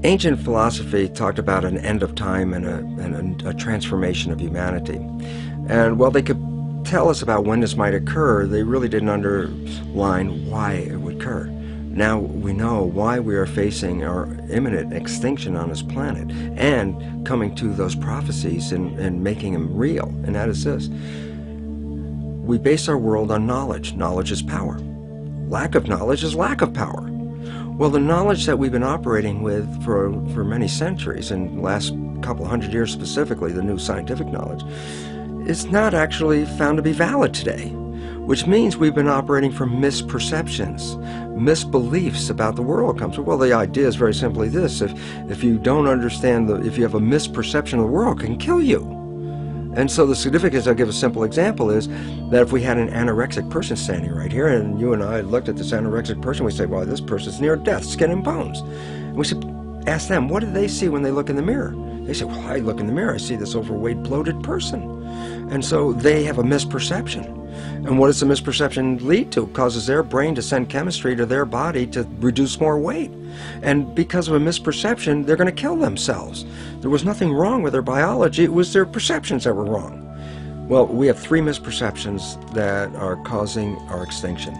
Ancient philosophy talked about an end of time and a transformation of humanity. And while they could tell us about when this might occur, they really didn't underline why it would occur. Now we know why we are facing our imminent extinction on this planet and coming to those prophecies and making them real. And that is this. We base our world on knowledge. Knowledge is power. Lack of knowledge is lack of power. Well, the knowledge that we've been operating with for many centuries, and the last couple hundred years specifically, the new scientific knowledge, is not actually found to be valid today, which means we've been operating from misperceptions, misbeliefs about the world comes. Well, the idea is very simply this: if you don't understand, if you have a misperception of the world, it can kill you. And so the significance, I'll give a simple example, is that if we had an anorexic person standing right here, and you and I looked at this anorexic person, we say, well, this person's near death, skin and bones. And we should ask them, what do they see when they look in the mirror? They say, well, I look in the mirror, I see this overweight, bloated person. And so they have a misperception. And what does the misperception lead to? It causes their brain to send chemistry to their body to reduce more weight. And because of a misperception, they're going to kill themselves. There was nothing wrong with their biology, it was their perceptions that were wrong. Well, we have three misperceptions that are causing our extinction.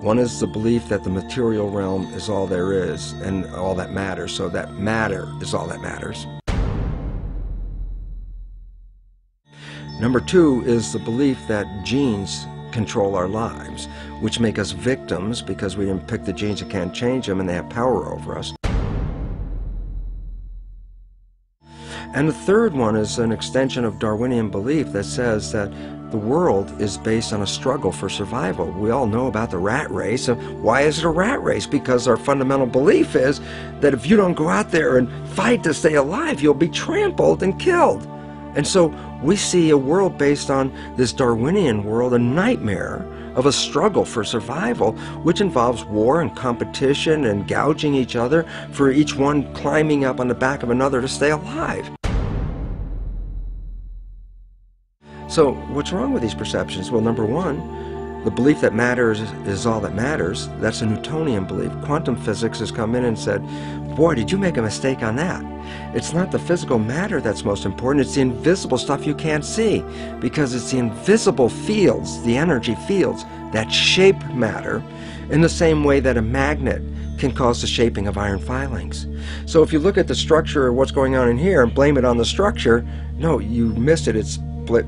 One is the belief that the material realm is all there is and all that matters, so that matter is all that matters. Number two is the belief that genes control our lives, which make us victims because we didn't pick the genes and can't change them and they have power over us. And the third one is an extension of Darwinian belief that says that the world is based on a struggle for survival. We all know about the rat race. And why is it a rat race? Because our fundamental belief is that if you don't go out there and fight to stay alive, you'll be trampled and killed. And so we see a world based on this Darwinian world, a nightmare of a struggle for survival, which involves war and competition and gouging each other, for each one climbing up on the back of another to stay alive. So what's wrong with these perceptions? Well, number one, the belief that matter is all that matters. That's a Newtonian belief. Quantum physics has come in and said, boy, did you make a mistake on that. It's not the physical matter that's most important, it's the invisible stuff you can't see, because it's the invisible fields, the energy fields, that shape matter in the same way that a magnet can cause the shaping of iron filings. So if you look at the structure of what's going on in here and blame it on the structure, no, you missed it. It's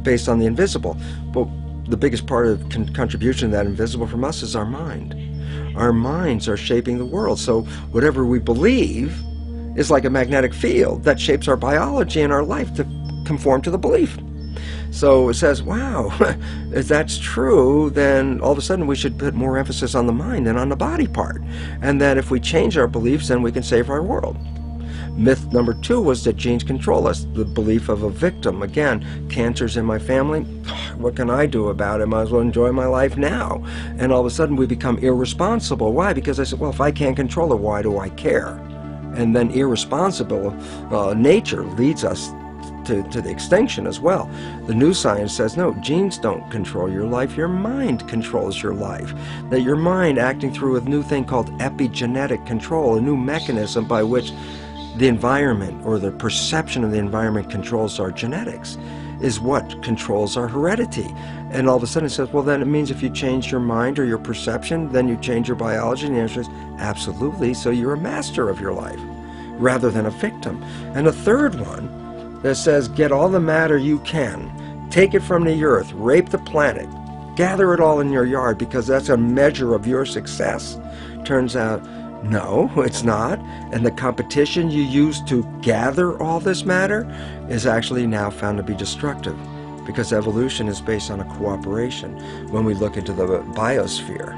based on the invisible. But the biggest part of contribution to that invisible from us is our mind. Our minds are shaping the world. So whatever we believe is like a magnetic field that shapes our biology and our life to conform to the belief. So it says, wow, if that's true, then all of a sudden we should put more emphasis on the mind than on the body part. And that if we change our beliefs, then we can save our world. Myth number two was that genes control us, the belief of a victim. Again, cancer's in my family, what can I do about it? Might as well enjoy my life now. And all of a sudden we become irresponsible. Why? Because I said, well, if I can't control it, why do I care? And then irresponsible nature leads us to the extinction as well. The new science says, no, genes don't control your life, your mind controls your life. That your mind, acting through a new thing called epigenetic control, a new mechanism by which the environment or the perception of the environment controls our genetics, is what controls our heredity. And all of a sudden it says, well, then it means if you change your mind or your perception, then you change your biology. And the answer is absolutely. So you're a master of your life rather than a victim. And a third one that says, get all the matter you can, take it from the earth, rape the planet, gather it all in your yard because that's a measure of your success. Turns out, no, it's not. And the competition you use to gather all this matter is actually now found to be destructive, because evolution is based on a cooperation. When we look into the biosphere,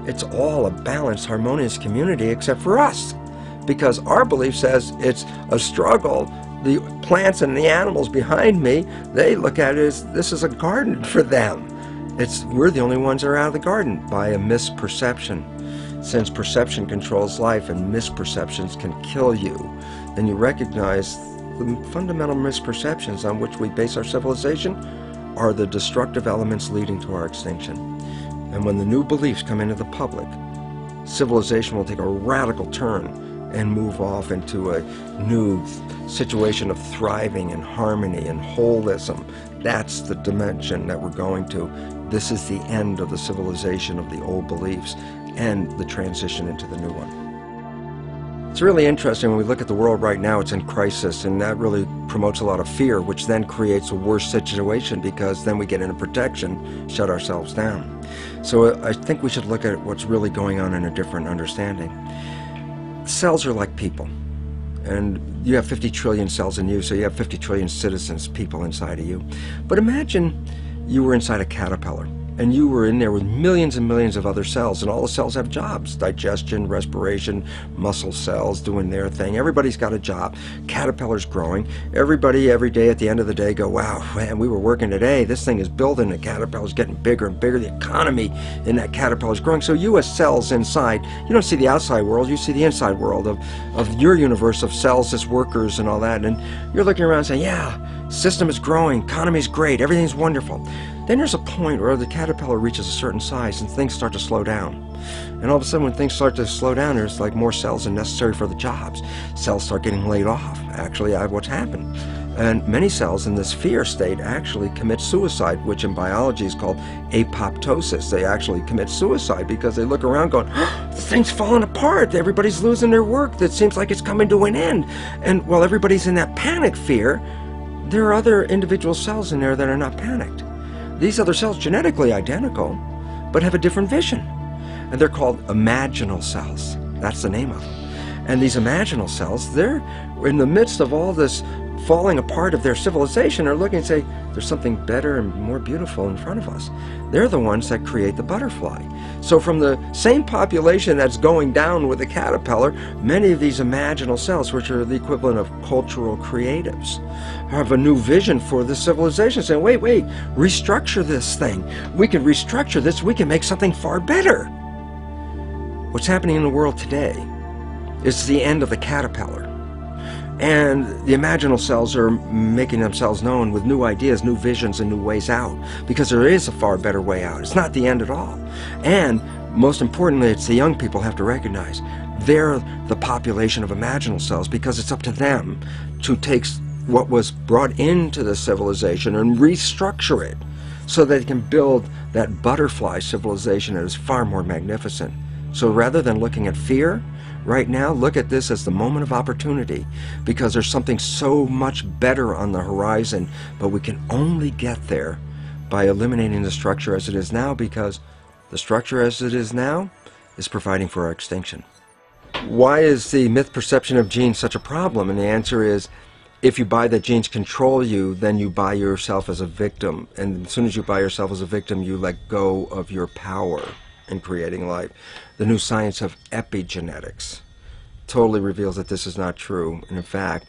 it's all a balanced, harmonious community except for us, because our belief says it's a struggle. The plants and the animals behind me, they look at it as this is a garden for them. We're the only ones that are out of the garden by a misperception. Since perception controls life and misperceptions can kill you, then you recognize the fundamental misperceptions on which we base our civilization are the destructive elements leading to our extinction. And when the new beliefs come into the public, civilization will take a radical turn and move off into a new situation of thriving and harmony and holism. That's the dimension that we're going to. This is the end of the civilization of the old beliefs and the transition into the new one. It's really interesting when we look at the world right now. It's in crisis, and that really promotes a lot of fear, which then creates a worse situation because then we get into protection, shut ourselves down. So I think we should look at what's really going on in a different understanding. Cells are like people, and you have 50 trillion cells in you, so you have 50 trillion citizens, people inside of you. But imagine you were inside a caterpillar, and you were in there with millions and millions of other cells, and all the cells have jobs: digestion, respiration, muscle cells doing their thing. Everybody's got a job. Caterpillar's growing. Everybody every day at the end of the day go, wow, man, we were working today. This thing is building. The caterpillar's getting bigger and bigger. The economy in that caterpillar's growing. So you as cells inside, you don't see the outside world, you see the inside world of your universe of cells as workers and all that. And you're looking around saying, yeah, system is growing, economy's great, everything's wonderful. Then there's a point where the caterpillar reaches a certain size and things start to slow down. And all of a sudden when things start to slow down, there's like more cells than necessary for the jobs. Cells start getting laid off. Actually, what's happened. And many cells in this fear state actually commit suicide, which in biology is called apoptosis. They actually commit suicide because they look around going, oh, the thing's falling apart. Everybody's losing their work. It seems like it's coming to an end. And while everybody's in that panic fear, there are other individual cells in there that are not panicked. These other cells, genetically identical, but have a different vision. And they're called imaginal cells. That's the name of them. And these imaginal cells, they're in the midst of all this falling apart of their civilization, are looking and say, there's something better and more beautiful in front of us. They're the ones that create the butterfly. So from the same population that's going down with the caterpillar, many of these imaginal cells, which are the equivalent of cultural creatives, have a new vision for this civilization, saying, wait, restructure this thing. We can restructure this. We can make something far better. What's happening in the world today is the end of the caterpillar. And the imaginal cells are making themselves known with new ideas, new visions, and new ways out, because there is a far better way out. It's not the end at all. And most importantly, it's the young people have to recognize they're the population of imaginal cells, because it's up to them to take what was brought into the civilization and restructure it so that they can build that butterfly civilization that is far more magnificent. So rather than looking at fear, right now, look at this as the moment of opportunity, because there's something so much better on the horizon, but we can only get there by eliminating the structure as it is now, because the structure as it is now is providing for our extinction. Why is the myth perception of genes such a problem? And the answer is, if you buy that genes control you, then you buy yourself as a victim. And as soon as you buy yourself as a victim, you let go of your power in creating life. The new science of epigenetics totally reveals that this is not true, and in fact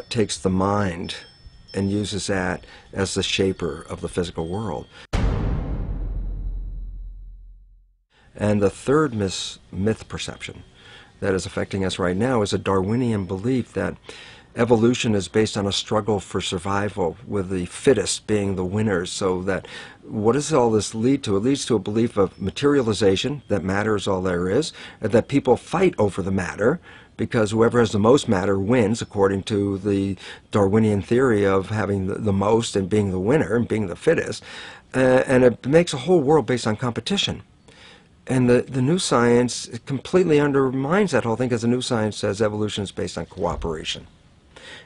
takes the mind and uses that as the shaper of the physical world. And the third myth perception that is affecting us right now is a Darwinian belief that evolution is based on a struggle for survival, with the fittest being the winners. So that, what does all this lead to? It leads to a belief of materialization, that matter is all there is, and that people fight over the matter, because whoever has the most matter wins, according to the Darwinian theory of having the most and being the winner and being the fittest. And it makes a whole world based on competition. And the new science completely undermines that whole thing, because the new science says evolution is based on cooperation.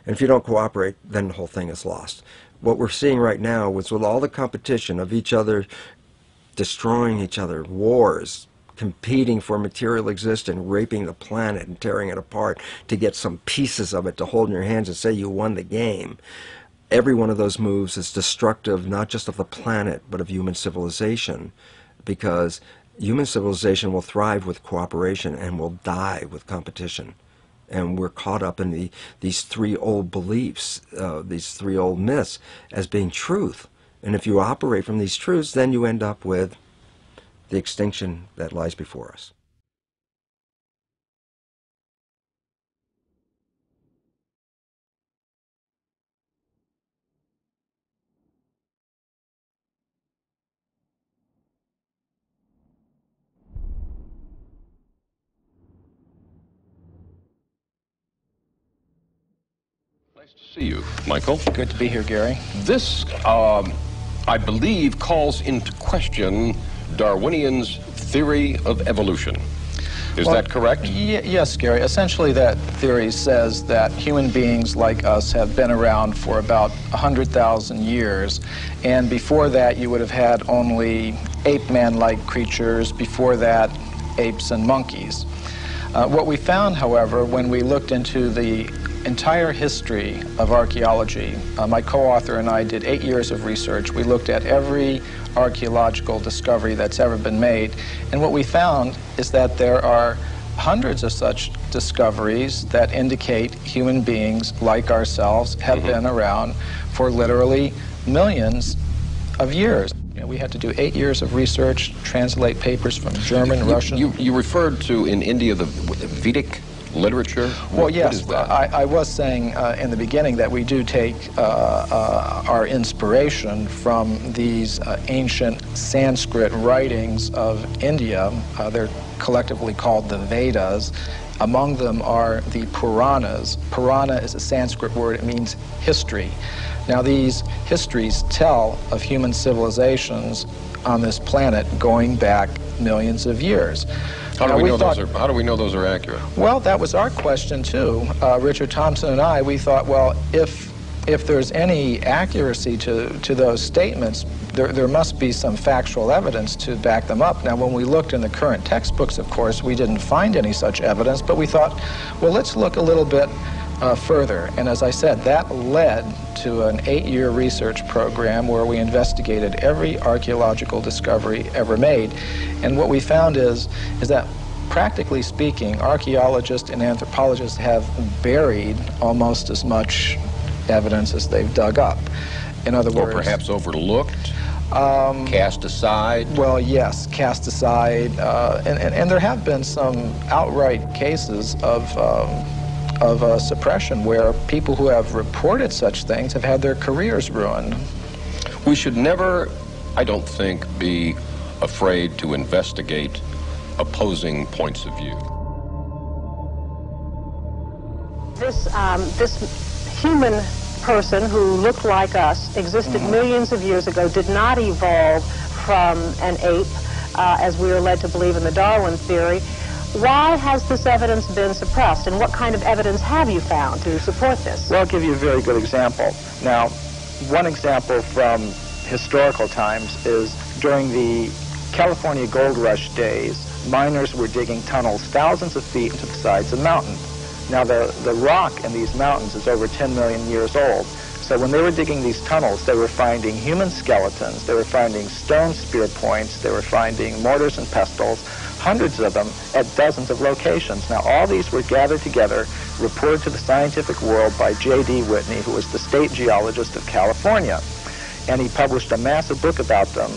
And if you don't cooperate, then the whole thing is lost. What we're seeing right now is, with all the competition of each other destroying each other, wars, competing for material existence, raping the planet and tearing it apart to get some pieces of it to hold in your hands and say you won the game. Every one of those moves is destructive, not just of the planet, but of human civilization, because human civilization will thrive with cooperation and will die with competition. And we're caught up in these three old beliefs, these three old myths, as being truth. And if you operate from these truths, then you end up with the extinction that lies before us. Nice to see you, Michael. Good to be here, Gary. This, I believe, calls into question Darwinian's theory of evolution. Is that correct? Yes, Gary. Essentially, that theory says that human beings like us have been around for about 100,000 years. And before that, you would have had only ape-man-like creatures. Before that, apes and monkeys. What we found, however, when we looked into the entire history of archaeology, my co-author and I did 8 years of research. We looked at every archaeological discovery that's ever been made, and what we found is that there are hundreds of such discoveries that indicate human beings like ourselves have been around for literally millions of years. You know, we had to do 8 years of research, translate papers from German, Russian. You referred to in India the Vedic literature? Well, yes. What is that? I was saying in the beginning that we do take our inspiration from these ancient Sanskrit writings of India. They're collectively called the Vedas. Among them are the Puranas. Purana is a Sanskrit word. It means history. Now, these histories tell of human civilizations on this planet going back millions of years. How do we know those are accurate? Well, that was our question too. Richard Thompson and I, we thought, well, if there's any accuracy to those statements, there must be some factual evidence to back them up. Now, when we looked in the current textbooks, of course, we didn't find any such evidence, but we thought, well, let's look a little bit further. And as I said, that led to an 8-year research program where we investigated every archaeological discovery ever made. And what we found is that, practically speaking, archaeologists and anthropologists have buried almost as much evidence as they've dug up. In other words... Or perhaps overlooked, cast aside? Well, yes, cast aside. And there have been some outright cases of suppression where people who have reported such things have had their careers ruined. We should never, I don't think, be afraid to investigate opposing points of view. This human person who looked like us, existed millions of years ago, did not evolve from an ape, as we are led to believe in the Darwin theory. Why has this evidence been suppressed, and what kind of evidence have you found to support this? Well, I'll give you a very good example. Now, one example from historical times is during the California gold rush days, miners were digging tunnels thousands of feet into the sides of mountains. Now, the rock in these mountains is over 10 million years old. So when they were digging these tunnels, they were finding human skeletons, they were finding stone spear points, they were finding mortars and pestles, hundreds of them at dozens of locations. Now, all these were gathered together, reported to the scientific world by J.D. Whitney, who was the state geologist of California. And he published a massive book about them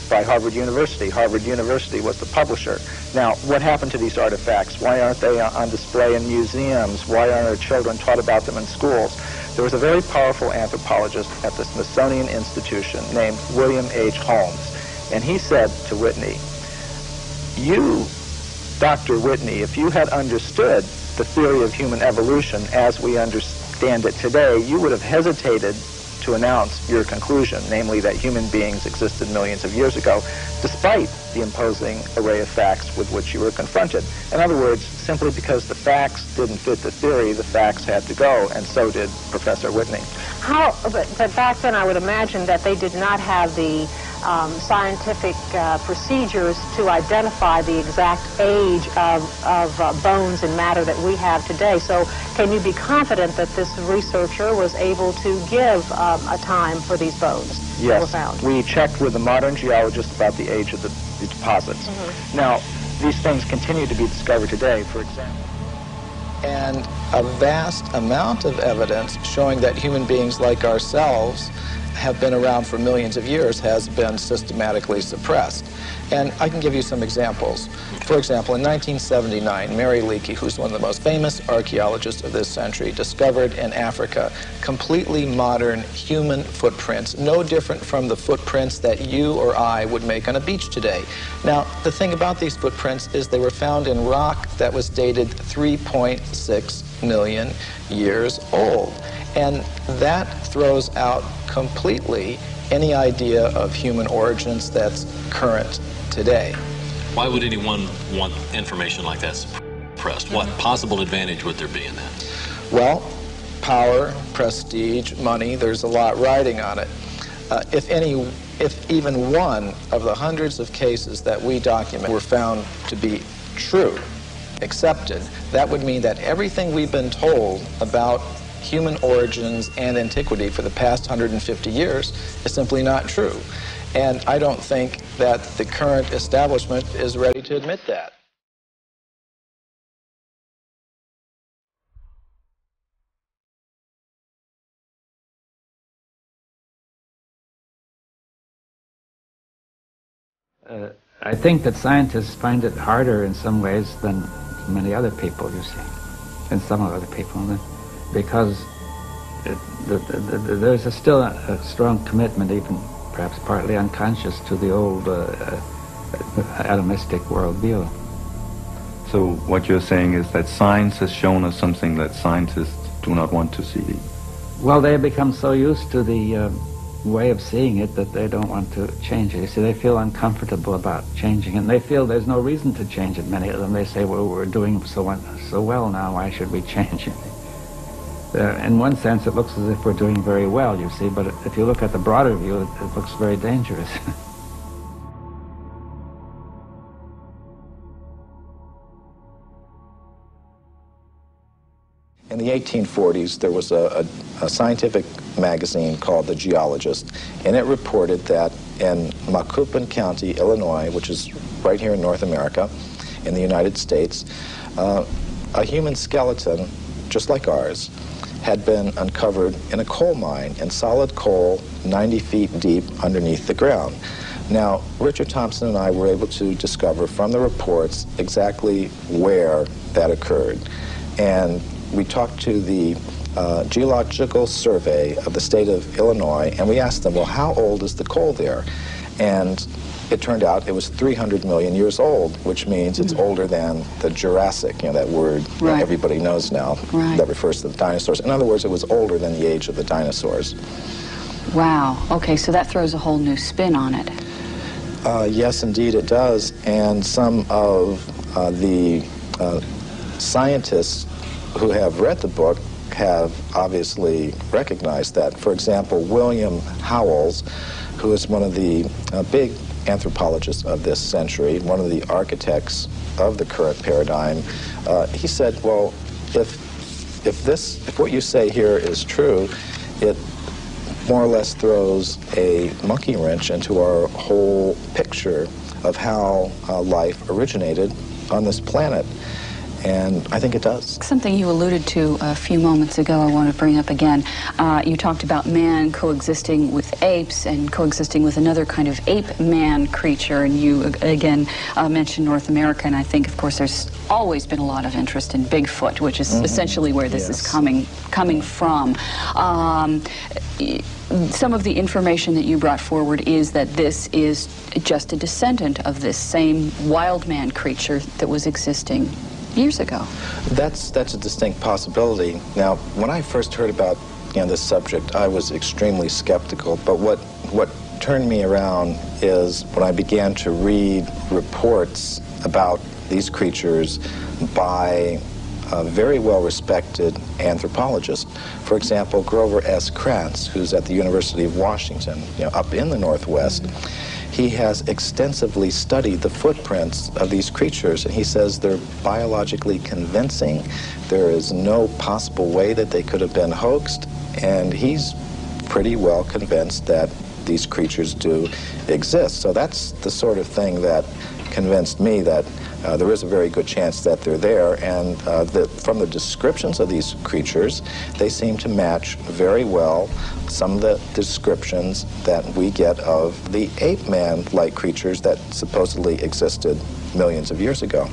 by Harvard University. Harvard University was the publisher. Now, what happened to these artifacts? Why aren't they on display in museums? Why aren't our children taught about them in schools? There was a very powerful anthropologist at the Smithsonian Institution named William H. Holmes. And he said to Whitney, you, Dr. Whitney, if you had understood the theory of human evolution as we understand it today, you would have hesitated to announce your conclusion, namely that human beings existed millions of years ago, despite the imposing array of facts with which you were confronted. In other words, simply because the facts didn't fit the theory, the facts had to go, and so did Professor Whitney. But back then I would imagine that they did not have the scientific procedures to identify the exact age of bones and matter that we have today. So can you be confident that this researcher was able to give a time for these bones that were found? Yes, we checked with the modern geologists about the age of the deposits. Now, these things continue to be discovered today, for example. And a vast amount of evidence showing that human beings like ourselves have been around for millions of years has been systematically suppressed. And I can give you some examples. For example, in 1979, Mary Leakey, who's one of the most famous archaeologists of this century, discovered in Africa completely modern human footprints, no different from the footprints that you or I would make on a beach today. Now, the thing about these footprints is they were found in rock that was dated 3.6 million years old. And that throws out completely any idea of human origins that's current today. Why would anyone want information like that suppressed? What possible advantage would there be in that? Well, power, prestige, money, there's a lot riding on it. If even one of the hundreds of cases that we document were found to be true, accepted, that would mean that everything we've been told about human origins and antiquity for the past 150 years is simply not true. And I don't think that the current establishment is ready to admit that. I think that scientists find it harder in some ways than many other people, you see, and some other people, because there's still a strong commitment, even perhaps partly unconscious, to the old atomistic worldview. So what you're saying is that science has shown us something that scientists do not want to see? Well, they have become so used to the way of seeing it that they don't want to change it. You see, they feel uncomfortable about changing it, and they feel there's no reason to change it. Many of them, they say, well, we're doing so well now, why should we change it? In one sense, it looks as if we're doing very well, you see, but if you look at the broader view, it looks very dangerous. In the 1840s, there was a scientific magazine called The Geologist, and it reported that in Macoupin County, Illinois, which is right here in North America, in the United States, a human skeleton, just like ours, had been uncovered in a coal mine, in solid coal, 90 feet deep underneath the ground. Now, Richard Thompson and I were able to discover from the reports exactly where that occurred. And we talked to the Geological Survey of the state of Illinois, and we asked them, well, how old is the coal there? And it turned out it was 300 million years old, which means it's older than the Jurassic, that word that everybody knows now, that refers to the dinosaurs. In other words, it was older than the age of the dinosaurs. Wow. Okay, so that throws a whole new spin on it. Yes, indeed it does. And some of the scientists who have read the book have obviously recognized that. For example, William Howells, who is one of the big anthropologists of this century, one of the architects of the current paradigm, he said, well, if what you say here is true, it more or less throws a monkey wrench into our whole picture of how life originated on this planet. And I think it does. Something you alluded to a few moments ago I want to bring up again. You talked about man coexisting with apes and coexisting with another kind of ape-man creature, and you again mentioned North America, and I think, of course, there's always been a lot of interest in Bigfoot, which is essentially where this is coming from. Some of the information that you brought forward is that this is just a descendant of this same wild man creature that was existing years ago. That's a distinct possibility. Now, when I first heard about this subject, I was extremely skeptical, but what turned me around is when I began to read reports about these creatures by very well-respected anthropologists. For example, Grover S. Krantz, who's at the University of Washington, up in the Northwest. He has extensively studied the footprints of these creatures, and he says they're biologically convincing. There is no possible way that they could have been hoaxed, and he's pretty well convinced that these creatures do exist. So that's the sort of thing that convinced me that there is a very good chance that they're there, and from the descriptions of these creatures, they seem to match very well some of the descriptions that we get of the ape-man-like creatures that supposedly existed millions of years ago.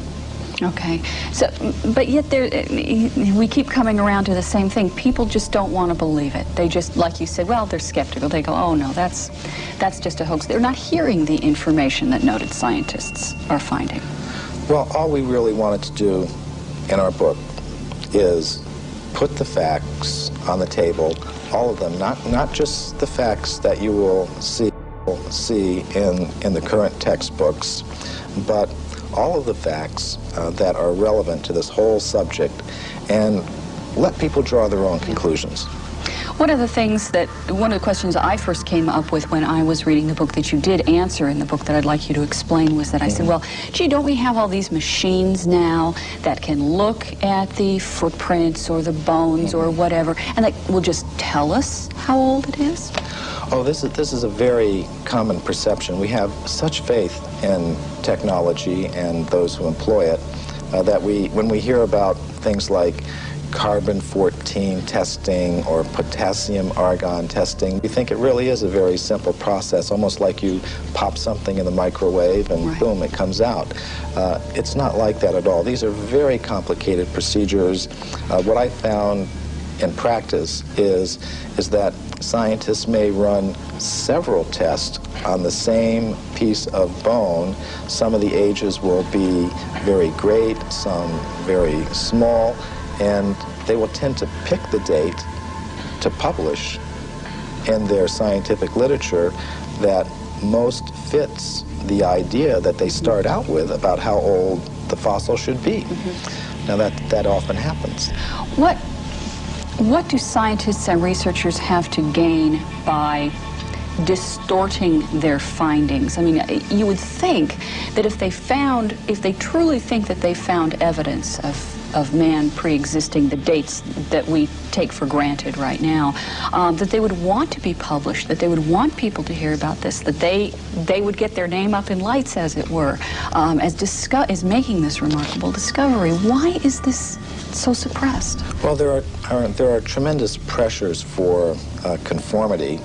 Okay, so, but yet we keep coming around to the same thing. People just don't want to believe it. They just, like you said, well, they're skeptical. They go, oh no, that's just a hoax. They're not hearing the information that noted scientists are finding. Well, all we really wanted to do in our book is put the facts on the table, all of them, not just the facts that you will see in the current textbooks, but all of the facts that are relevant to this whole subject, and let people draw their own conclusions. One of the questions I first came up with when I was reading the book that you did answer in the book that I'd like you to explain was that I said, well, gee, don't we have all these machines now that can look at the footprints or the bones or whatever, and that will just tell us how old it is? Oh, this is a very common perception. We have such faith in technology and those who employ it that when we hear about things like carbon-14 testing or potassium-argon testing, we think it really is a very simple process, almost like you pop something in the microwave and boom, it comes out. It's not like that at all. These are very complicated procedures. What I found in practice is that scientists may run several tests on the same piece of bone. Some of the ages will be very great, some very small, and they will tend to pick the date to publish in their scientific literature that most fits the idea that they start out with about how old the fossil should be. Now that often happens. What do scientists and researchers have to gain by distorting their findings? I mean, you would think that if they truly think that they found evidence of man pre-existing the dates that we take for granted right now, that they would want to be published, that they would want people to hear about this, that they would get their name up in lights, as it were, as making this remarkable discovery. Why is this so suppressed? Well, there are tremendous pressures for conformity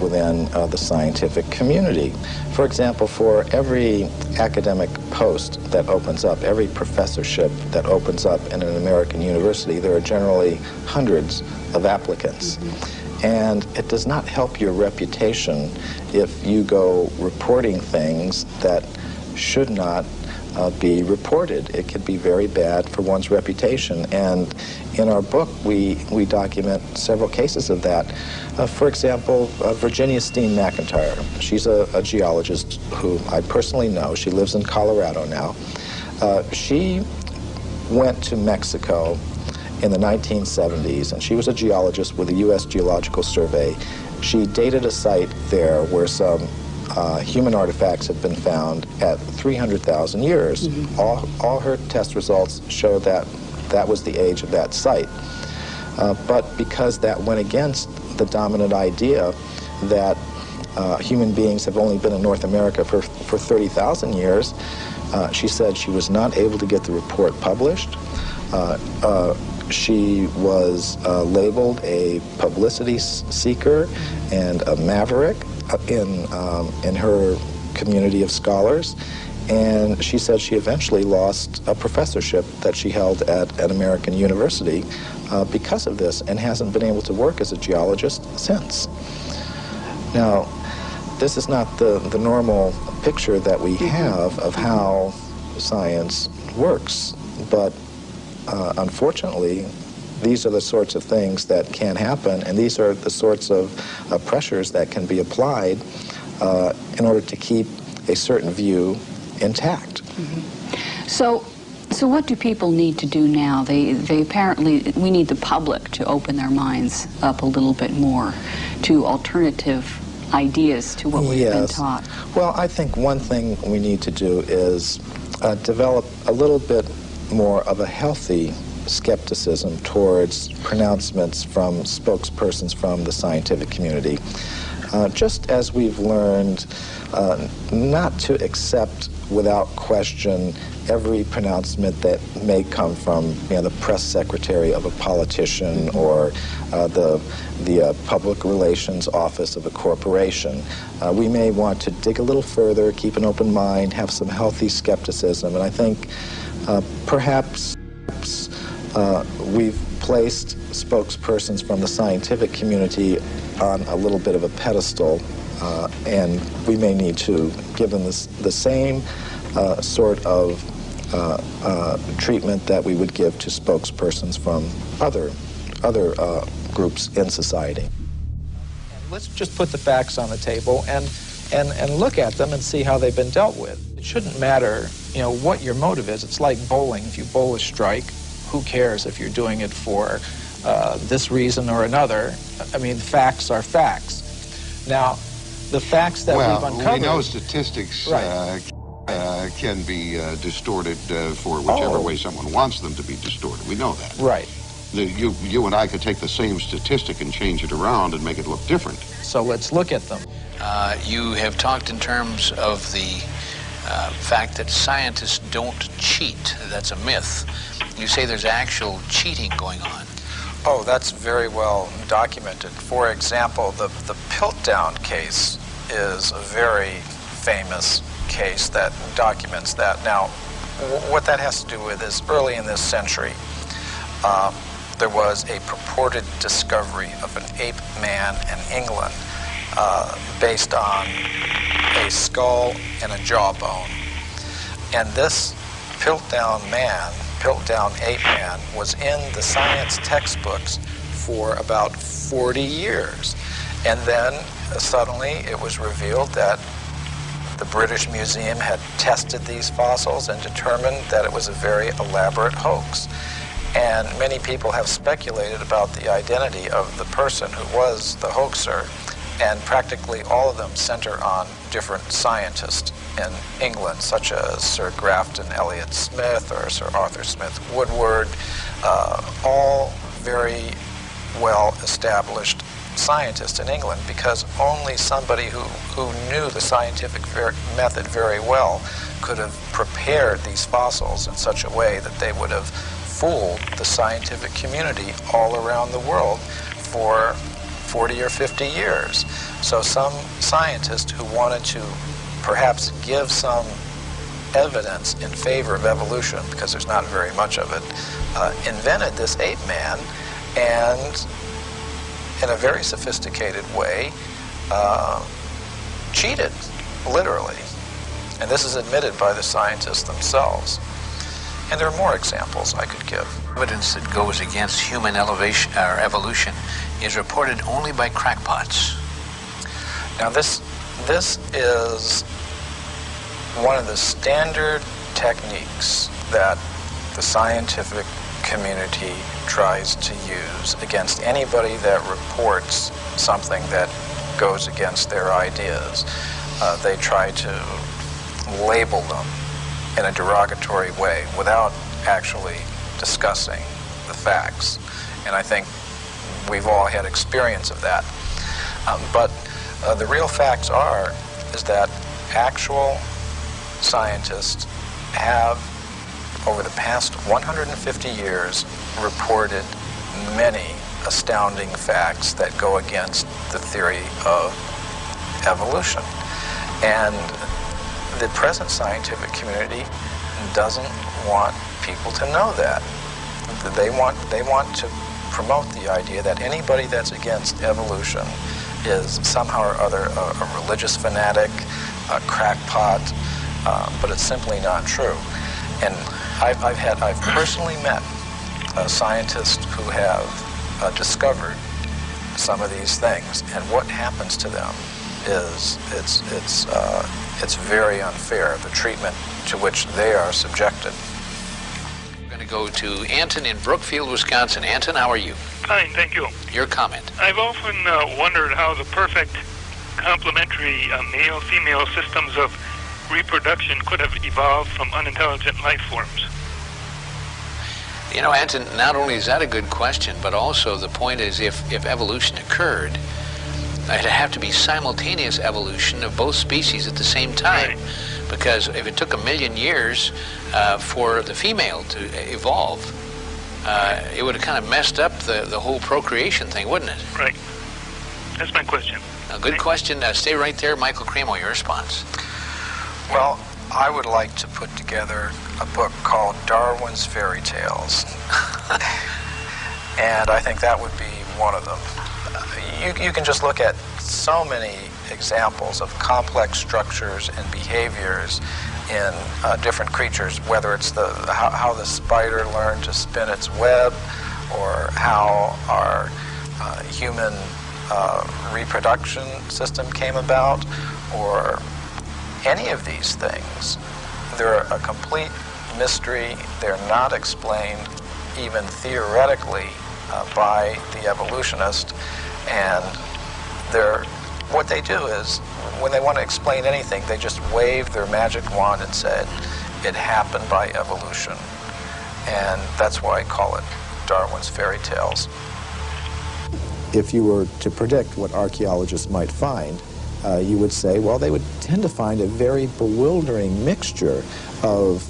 within the scientific community. For example, for every academic post that opens up, every professorship that opens up in an American university, there are generally hundreds of applicants. And it does not help your reputation if you go reporting things that should not be reported. It could be very bad for one's reputation. And in our book, we document several cases of that. For example, Virginia Steen McIntyre. She's a geologist who I personally know. She lives in Colorado now. She went to Mexico in the 1970s, and she was a geologist with the U.S. Geological Survey. She dated a site there where some human artifacts have been found at 300,000 years. All her test results show that that was the age of that site. But because that went against the dominant idea that human beings have only been in North America for 30,000 years, she said she was not able to get the report published. She was labeled a publicity seeker and a maverick in her community of scholars, and she said she eventually lost a professorship that she held at an American university because of this, and hasn't been able to work as a geologist since. Now, this is not the normal picture that we have of how science works, but unfortunately, these are the sorts of things that can happen, and these are the sorts of pressures that can be applied in order to keep a certain view intact. So what do people need to do now? They apparently, we need the public to open their minds up a little bit more to alternative ideas to what we've been taught. Well, I think one thing we need to do is develop a little bit more of a healthy skepticism towards pronouncements from spokespersons from the scientific community. Just as we've learned not to accept without question every pronouncement that may come from the press secretary of a politician or the public relations office of a corporation. We may want to dig a little further, keep an open mind, have some healthy skepticism, and I think perhaps we've placed spokespersons from the scientific community on a little bit of a pedestal, and we may need to give them the same sort of treatment that we would give to spokespersons from other other groups in society. Let's just put the facts on the table and look at them and see how they've been dealt with. It shouldn't matter, you know, what your motive is. It's like bowling. If you bowl a strike, who cares if you're doing it for this reason or another? I mean, facts are facts. Now, the facts that we've uncovered... Well, we know statistics right. Can be distorted for whichever way someone wants them to be distorted. We know that. Right. You and I could take the same statistic and change it around and make it look different. So let's look at them. You have talked in terms of the fact that scientists don't cheat. That's a myth. You say there's actual cheating going on. Oh, that's very well documented. For example, the Piltdown case is a very famous case that documents that. Now, what that has to do with is early in this century, there was a purported discovery of an ape man in England based on a skull and a jawbone. And this Piltdown ape man, was in the science textbooks for about 40 years. And then suddenly it was revealed that the British Museum had tested these fossils and determined that it was a very elaborate hoax. And many people have speculated about the identity of the person who was the hoaxer, and practically all of them center on different scientists in England, such as Sir Grafton Elliott Smith or Sir Arthur Smith Woodward, all very well-established scientists in England, because only somebody who knew the scientific method very well could have prepared these fossils in such a way that they would have fooled the scientific community all around the world for 40 or 50 years. So some scientist who wanted to perhaps give some evidence in favor of evolution, because there's not very much of it, invented this ape man, and in a very sophisticated way cheated, literally. And this is admitted by the scientists themselves. And there are more examples I could give. Evidence that goes against human evolution is reported only by crackpots. Now this is one of the standard techniques that the scientific community tries to use against anybody that reports something that goes against their ideas. They try to label them in a derogatory way without actually discussing the facts. And I think we've all had experience of that. But the real facts is that actual scientists have, over the past 150 years, reported many astounding facts that go against the theory of evolution. And the present scientific community doesn't want people to know that. They want to promote the idea that anybody that's against evolution is somehow or other a religious fanatic, a crackpot, but it's simply not true. And I've personally met scientists who have discovered some of these things, and what happens to them is it's very unfair, the treatment to which they are subjected. We're going to go to Anton in Brookfield, Wisconsin. Anton, how are you? Fine, thank you. Your comment. I've often wondered how the perfect complementary male-female systems of reproduction could have evolved from unintelligent life forms. You know, Anton, not only is that a good question, but also the point is if evolution occurred, it'd have to be simultaneous evolution of both species at the same time. Right. Because if it took 1 million years for the female to evolve, it would have kind of messed up the whole procreation thing, wouldn't it? Right. That's my question. A good question. Stay right there. Michael Cremo, your response. Well, I would like to put together a book called Darwin's Fairy Tales. And I think that would be one of them. You can just look at so many examples of complex structures and behaviors in different creatures, whether it's how the spider learned to spin its web, or how our human reproduction system came about, or any of these things. They're a complete mystery. They're not explained even theoretically by the evolutionist, and what they do is, when they want to explain anything, they just wave their magic wand and said, it happened by evolution. And that's why I call it Darwin's fairy tales. If you were to predict what archaeologists might find, you would say, well, they would tend to find a very bewildering mixture of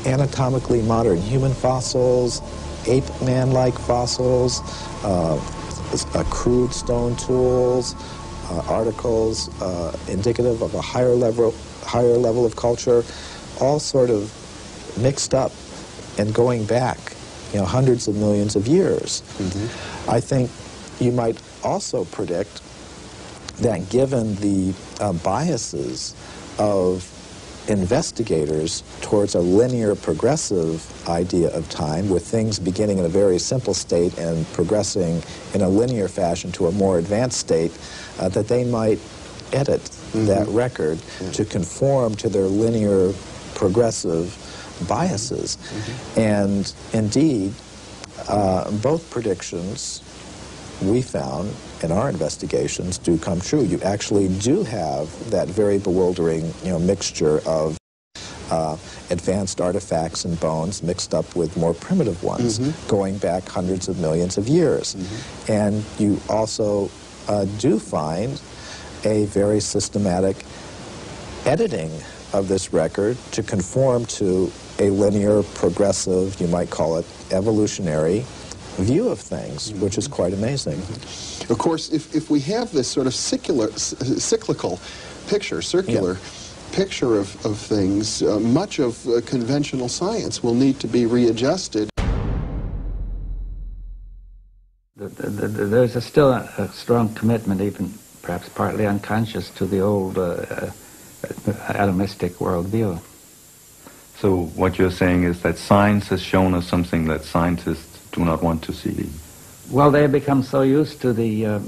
anatomically modern human fossils, ape-man-like fossils, crude stone tools, articles indicative of a higher level of culture, all sort of mixed up and going back, hundreds of millions of years. Mm-hmm. I think you might also predict that given the biases of investigators towards a linear progressive idea of time, with things beginning in a very simple state and progressing in a linear fashion to a more advanced state, that they might edit that record to conform to their linear progressive biases. And indeed, both predictions we found in our investigations do come true. You actually do have that very bewildering, mixture of advanced artifacts and bones mixed up with more primitive ones, going back hundreds of millions of years. And you also do find a very systematic editing of this record to conform to a linear, progressive, you might call it evolutionary, view of things, which is quite amazing. Of course, if we have this sort of cyclical picture, circular picture of things, much of conventional science will need to be readjusted. There's still a strong commitment, even perhaps partly unconscious, to the old atomistic worldview. So what you're saying is that science has shown us something that scientists do not want to see. Well, they have become so used to the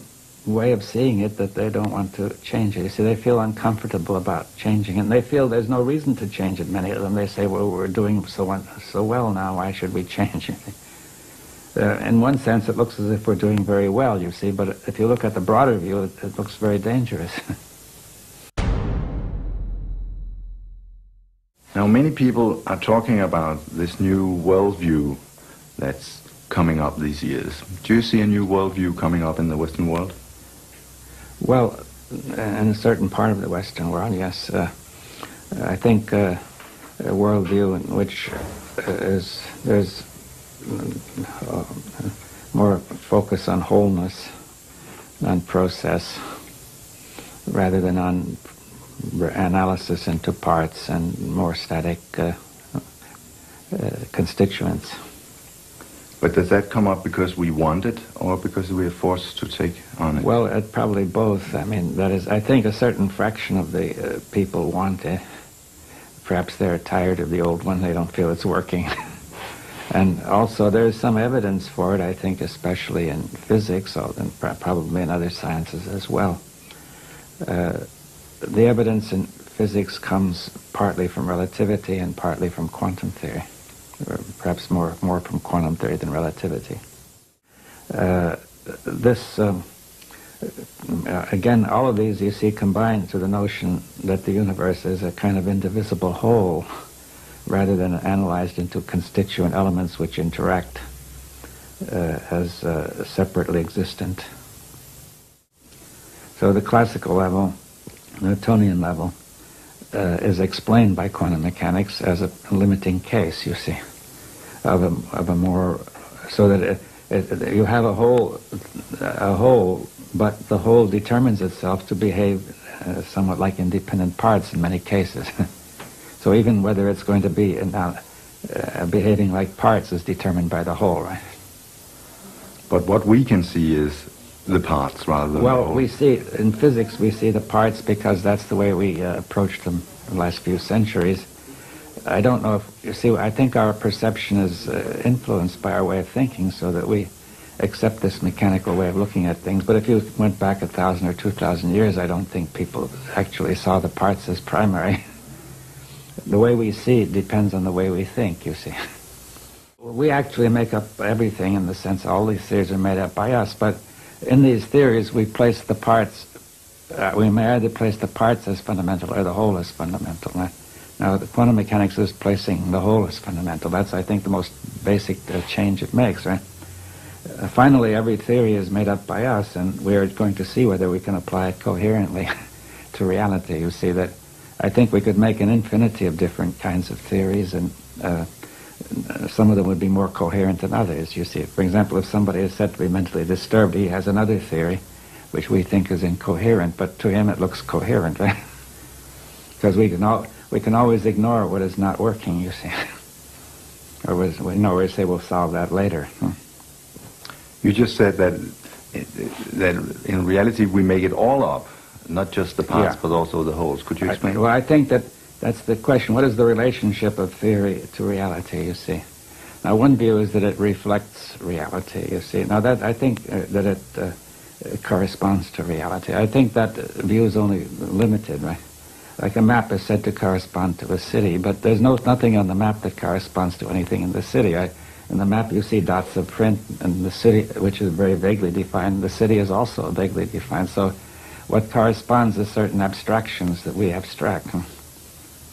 way of seeing it that they don't want to change it. You see, they feel uncomfortable about changing it, and they feel there's no reason to change it. Many of them, they say, well, we're doing so well now, why should we change it? In one sense, it looks as if we're doing very well, you see, but if you look at the broader view, it looks very dangerous. Now, many people are talking about this new worldview that's coming up these years. Do you see a new worldview coming up in the Western world? Well, in a certain part of the Western world, yes. I think a worldview in which there's more focus on wholeness, on process, rather than on analysis into parts and more static constituents. But does that come up because we want it, or because we are forced to take on it? Well, probably both. I mean, that is, I think a certain fraction of the people want it. Perhaps they're tired of the old one, they don't feel it's working. And also there's some evidence for it, I think, especially in physics, and probably in other sciences as well. The evidence in physics comes partly from relativity and partly from quantum theory. Or perhaps more from quantum theory than relativity. Again, all of these you see combined to the notion that the universe is a kind of indivisible whole, rather than analyzed into constituent elements which interact as separately existent. So the classical level, Newtonian level, is explained by quantum mechanics as a limiting case, you see, of a more, so that you have a whole, but the whole determines itself to behave somewhat like independent parts in many cases. So even whether it's going to be behaving like parts is determined by the whole, right? But what we can see is the parts rather than the whole. We see, in physics, we see the parts because that's the way we approached them in the last few centuries. I don't know if, you see, I think our perception is influenced by our way of thinking, so that we accept this mechanical way of looking at things. But if you went back 1,000 or 2,000 years, I don't think people actually saw the parts as primary. The way we see it depends on the way we think, you see. We actually make up everything in the sense all these theories are made up by us, but in these theories we place the parts, we may either place the parts as fundamental or the whole as fundamental. Right? Now, the quantum mechanics is placing the whole as fundamental. That's, I think, the most basic change it makes, right? Finally, every theory is made up by us, and we're going to see whether we can apply it coherently to reality. You see that I think we could make an infinity of different kinds of theories, and some of them would be more coherent than others, you see. For example, if somebody is said to be mentally disturbed, he has another theory which we think is incoherent, but to him it looks coherent, right? Because we can always ignore what is not working, you see. Or we say we'll solve that later. You just said that in reality we make it all up, not just the parts, but also the wholes. Could you explain? Well, I think that's the question. What is the relationship of theory to reality, you see? Now, one view is that it reflects reality, you see. Now, that I think that it corresponds to reality. I think that view is only limited, right? Like a map is said to correspond to a city, but there's nothing on the map that corresponds to anything in the city. In the map you see dots of print, and the city, which is very vaguely defined, the city is also vaguely defined. So what corresponds is certain abstractions that we abstract.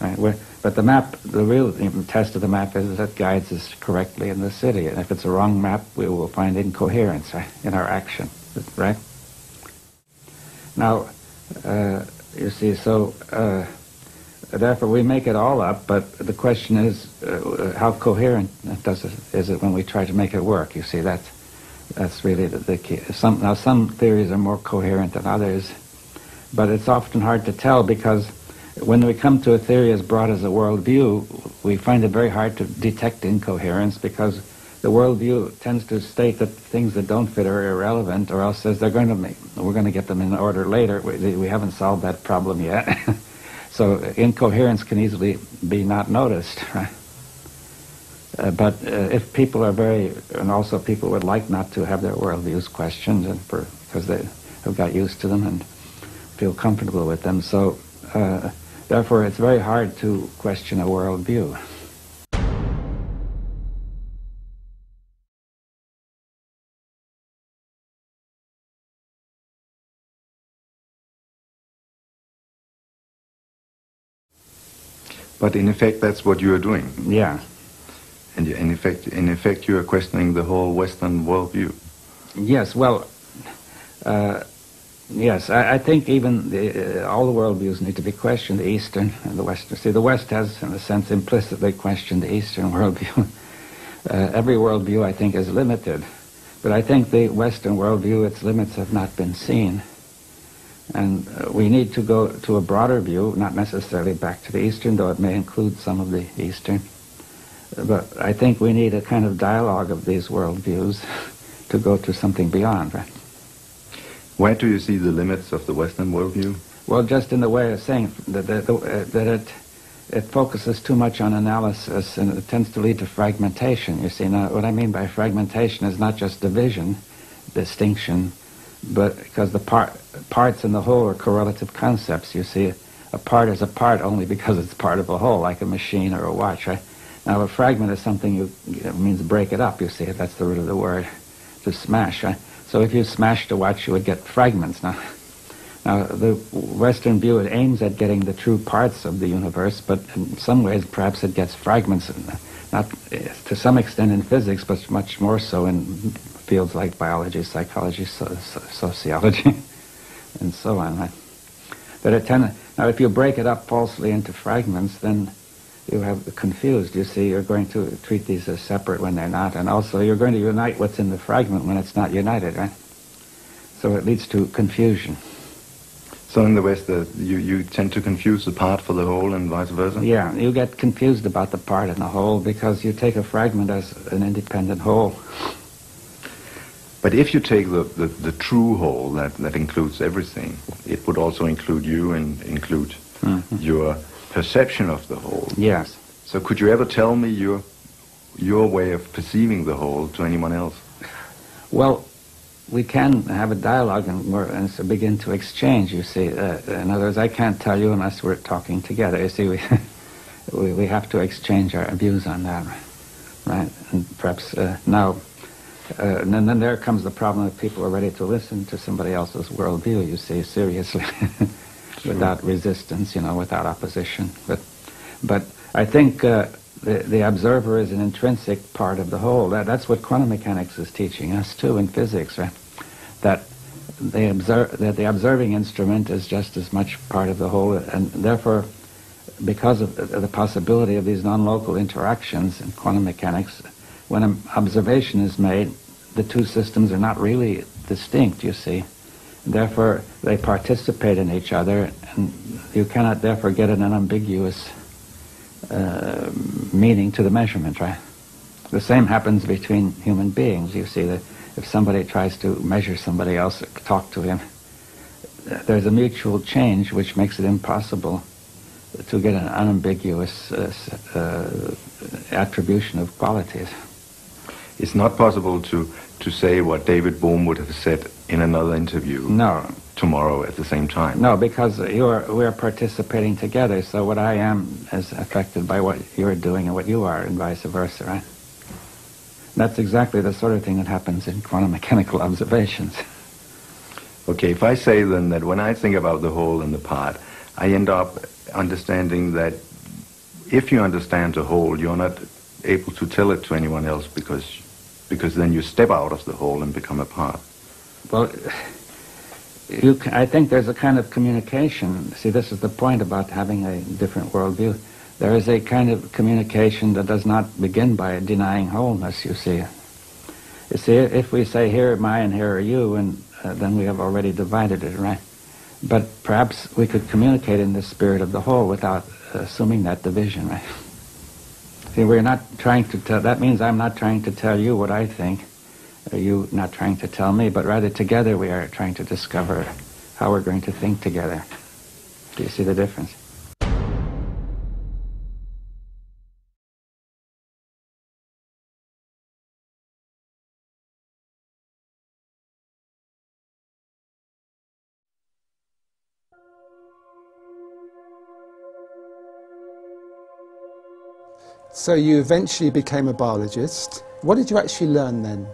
Right? But the map, the real test of the map is that it guides us correctly in the city. And if it's a wrong map, we will find incoherence, right, in our action. Right? Now, you see, so therefore we make it all up, but the question is how coherent is it when we try to make it work? You see, that's really the key. Some theories are more coherent than others, but it's often hard to tell because when we come to a theory as broad as a worldview, we find it very hard to detect incoherence because the worldview tends to state that things that don't fit are irrelevant, or else says we're going to get them in order later. We haven't solved that problem yet. So incoherence can easily be not noticed, right? But if people are and also people would like not to have their worldviews questioned, because they have got used to them and feel comfortable with them. So therefore, it's very hard to question a worldview. But in effect, that's what you are doing. Yeah. And in effect, you are questioning the whole Western worldview. Yes. Well, yes. I think even all the worldviews need to be questioned. The Eastern and the Western. See, the West has, in a sense, implicitly questioned the Eastern worldview. Every worldview, I think, is limited, but I think the Western worldview, its limits have not been seen. And we need to go to a broader view, not necessarily back to the Eastern, though it may include some of the Eastern. But I think we need a kind of dialogue of these worldviews to go to something beyond, right? Where do you see the limits of the Western worldview? Well, just in the way of saying that it focuses too much on analysis, and it tends to lead to fragmentation, you see. Now, what I mean by fragmentation is not just division, distinction, but because the parts in the whole are correlative concepts. You see, a part is a part only because it's part of a whole, like a machine or a watch, right? Now, a fragment is something it means break it up, you see. That's the root of the word, to smash, right? So if you smashed a watch, you would get fragments. Now, the Western view, it aims at getting the true parts of the universe, but in some ways, perhaps it gets fragments, not to some extent in physics, but much more so in fields like biology, psychology, sociology, and so on. Right? But now, if you break it up falsely into fragments, then you have confused. You see, you're going to treat these as separate when they're not, and also you're going to unite what's in the fragment when it's not united, right? So it leads to confusion. So in the West, you tend to confuse the part for the whole and vice versa? Yeah, you get confused about the part and the whole because you take a fragment as an independent whole. But if you take the true whole that includes everything, it would also include you and include your perception of the whole. Yes. So could you ever tell me your way of perceiving the whole to anyone else? Well, we can have a dialogue and so begin to exchange, you see. In other words, I can't tell you unless we're talking together. You see, we have to exchange our views on that, right? And perhaps now, and then there comes the problem that people are ready to listen to somebody else's worldview, you see, seriously, without resistance, you know, without opposition. But I think the observer is an intrinsic part of the whole. That's what quantum mechanics is teaching us too in physics, right? That the observing instrument is just as much part of the whole, and therefore, because of the possibility of these non-local interactions in quantum mechanics, when an observation is made, the two systems are not really distinct, you see. Therefore, they participate in each other, and you cannot therefore get an unambiguous meaning to the measurement, right? The same happens between human beings. You see that if somebody tries to measure somebody else, talk to him, there's a mutual change which makes it impossible to get an unambiguous attribution of qualities. It's not possible to say what David Bohm would have said in another interview. No. Tomorrow at the same time. No, because we're participating together, so what I am is affected by what you're doing and what you are, and vice versa, right? That's exactly the sort of thing that happens in quantum mechanical observations. Okay, if I say then that when I think about the whole and the part, I end up understanding that if you understand the whole, you're not able to tell it to anyone else because then you step out of the whole and become a part. Well, I think there's a kind of communication. See, this is the point about having a different worldview. There is a kind of communication that does not begin by denying wholeness, you see. You see, if we say, here am I and here are you, and then we have already divided it, right? But perhaps we could communicate in the spirit of the whole without assuming that division, right? See, we're not trying to tell, that means I'm not trying to tell you what I think, you not trying to tell me, but rather together we are trying to discover how we're going to think together. Do you see the difference? So you eventually became a biologist. What did you actually learn then?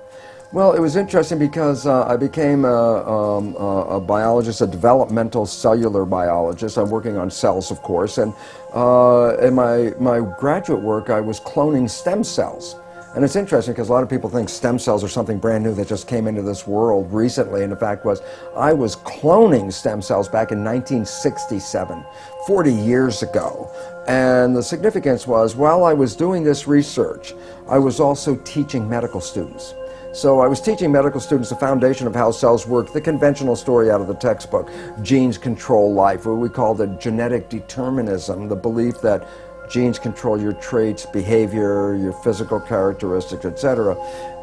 Well, it was interesting because I became a biologist, a developmental cellular biologist. I'm working on cells, of course, and in my graduate work I was cloning stem cells. And it's interesting because a lot of people think stem cells are something brand new that just came into this world recently, and the fact was I was cloning stem cells back in 1967, 40 years ago. And the significance was, while I was doing this research, I was also teaching medical students. So I was teaching medical students the foundation of how cells work, the conventional story out of the textbook, genes control life, what we call the genetic determinism, the belief that genes control your traits, behavior, your physical characteristics, etc.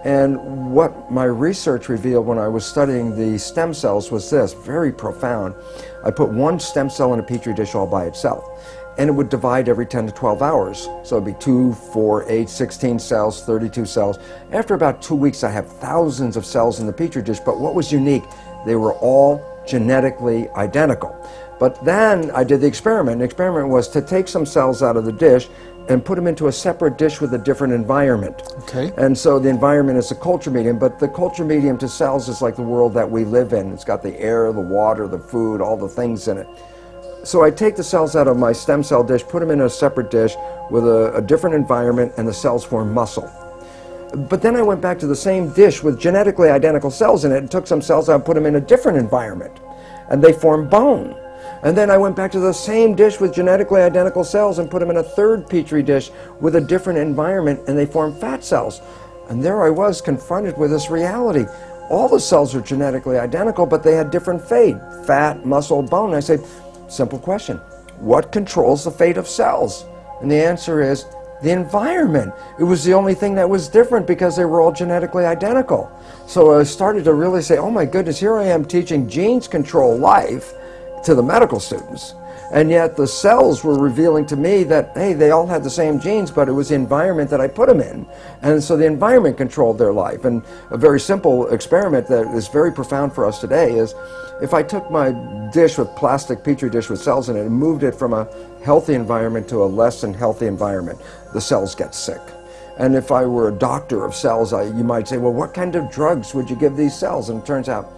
And what my research revealed when I was studying the stem cells was this, very profound. I put one stem cell in a petri dish all by itself, and it would divide every 10 to 12 hours. So it'd be 2, 4, 8, 16 cells, 32 cells. After about 2 weeks, I have thousands of cells in the petri dish, but what was unique, they were all genetically identical. But then I did the experiment. The experiment was to take some cells out of the dish and put them into a separate dish with a different environment. Okay. And so the environment is the culture medium, but the culture medium to cells is like the world that we live in. It's got the air, the water, the food, all the things in it. So I take the cells out of my stem cell dish, put them in a separate dish with a different environment, and the cells form muscle. But then I went back to the same dish with genetically identical cells in it and took some cells out and put them in a different environment, and they form bone. And then I went back to the same dish with genetically identical cells and put them in a third petri dish with a different environment, and they form fat cells. And there I was confronted with this reality. All the cells are genetically identical, but they had different fate, fat, muscle, bone. I said, simple question, what controls the fate of cells? And the answer is the environment. It was the only thing that was different because they were all genetically identical. So I started to really say, oh my goodness, here I am teaching genes control life to the medical students. And yet the cells were revealing to me that, hey, they all had the same genes, but it was the environment that I put them in. And so the environment controlled their life. And a very simple experiment that is very profound for us today is, if I took my dish with plastic petri dish with cells in it and moved it from a healthy environment to a less than healthy environment, the cells get sick. And if I were a doctor of cells, you might say, well, what kind of drugs would you give these cells? And it turns out,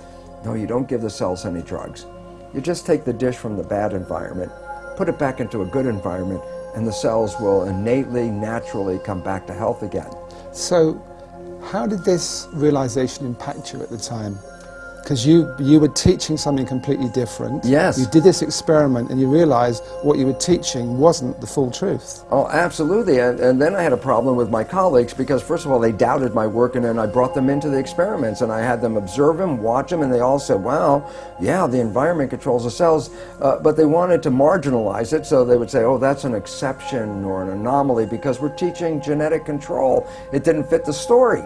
no, you don't give the cells any drugs. You just take the dish from the bad environment, put it back into a good environment, and the cells will innately, naturally come back to health again. So, how did this realization impact you at the time? Because you were teaching something completely different. Yes. You did this experiment and you realized what you were teaching wasn't the full truth. Oh, absolutely. And then I had a problem with my colleagues because, first of all, they doubted my work, and then I brought them into the experiments and I had them observe them, watch them, and they all said, wow, yeah, the environment controls the cells. But they wanted to marginalize it, so they would say, oh, that's an exception or an anomaly because we're teaching genetic control. It didn't fit the story.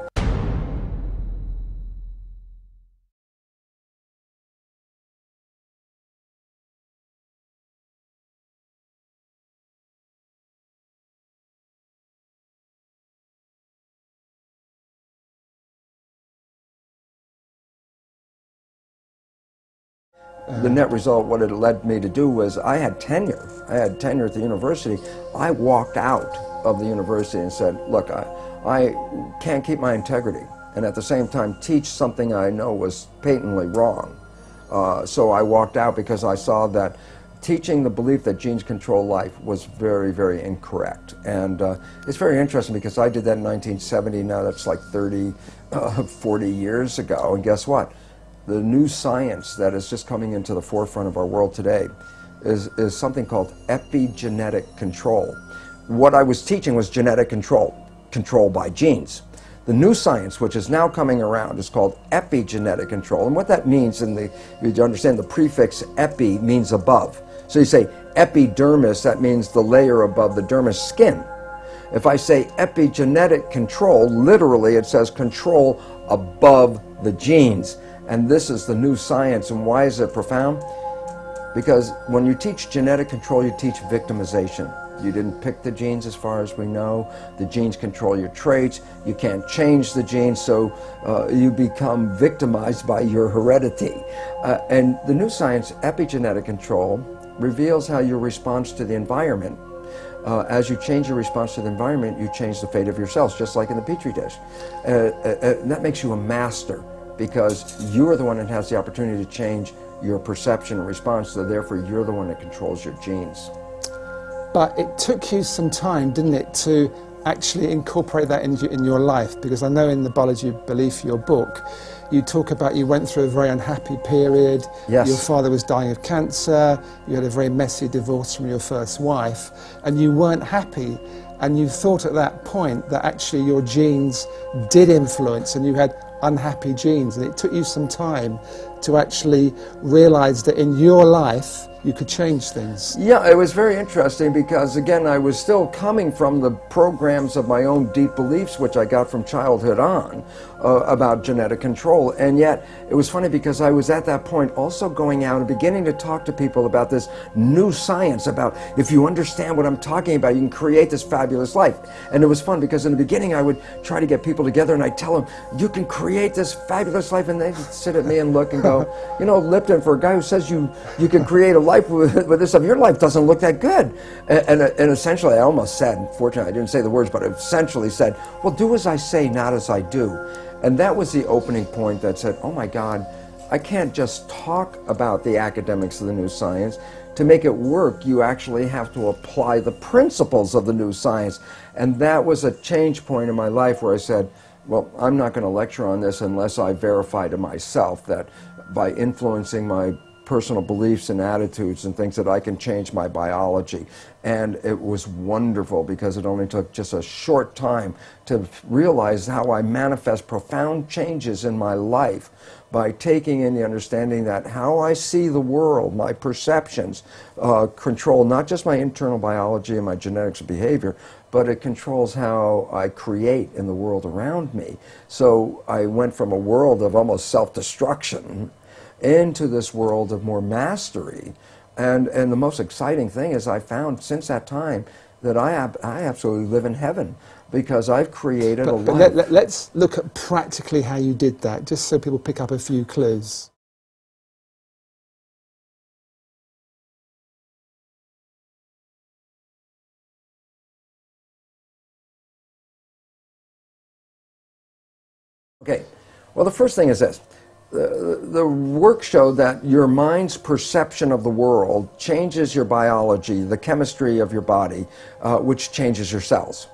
The net result, what it led me to do was I had tenure. I had tenure at the university. I walked out of the university and said, look, I can't keep my integrity and at the same time teach something I know was patently wrong. So I walked out because I saw that teaching the belief that genes control life was very, very incorrect. And it's very interesting because I did that in 1970. Now that's like 30, 40 years ago. And guess what? The new science that is just coming into the forefront of our world today is something called epigenetic control. What I was teaching was genetic control by genes. The new science, which is now coming around, is called epigenetic control. And what that means, you understand the prefix epi means above. So you say epidermis, that means the layer above the dermis skin. If I say epigenetic control, literally it says control above the genes. And this is the new science. And why is it profound? Because when you teach genetic control, you teach victimization. You didn't pick the genes as far as we know. The genes control your traits. You can't change the genes, so you become victimized by your heredity. And the new science, epigenetic control, reveals how your response to the environment. As you change your response to the environment, you change the fate of your cells, just like in the Petri dish. That makes you a master, because you're the one that has the opportunity to change your perception and response, so therefore you're the one that controls your genes. But it took you some time, didn't it, to actually incorporate that in your life? Because I know in the Biology of Belief, your book, you talk about you went through a very unhappy period. Yes. Your father was dying of cancer, you had a very messy divorce from your first wife, and you weren't happy. And you thought at that point that actually your genes did influence and you had unhappy genes, and it took you some time to actually realize that in your life you could change things. Yeah, it was very interesting because, again, I was still coming from the programs of my own deep beliefs, which I got from childhood on, about genetic control. And yet, it was funny because I was at that point also going out and beginning to talk to people about this new science, about if you understand what I'm talking about, you can create this fabulous life. And it was fun because in the beginning I would try to get people together and I'd tell them, you can create this fabulous life, and they'd sit at me and look and go, you know, Lipton, for a guy who says you can create a life with this stuff, your life doesn't look that good. And essentially I almost said, fortunately I didn't say the words, but I essentially said, well, do as I say, not as I do. And that was the opening point that said, oh my God, I can't just talk about the academics of the new science. To make it work, you actually have to apply the principles of the new science. And that was a change point in my life where I said, well, I'm not going to lecture on this unless I verify to myself that by influencing my personal beliefs and attitudes and things that I can change my biology. And it was wonderful because it only took just a short time to realize how I manifest profound changes in my life by taking in the understanding that how I see the world, my perceptions, control not just my internal biology and my genetics and behavior, but it controls how I create in the world around me. So I went from a world of almost self-destruction into this world of more mastery, And the most exciting thing is I found since that time that I absolutely live in heaven because I've created a life. Let's look at practically how you did that, just so people pick up a few clues. Okay, well, the first thing is this. The work showed that your mind's perception of the world changes your biology, the chemistry of your body, which changes your cells.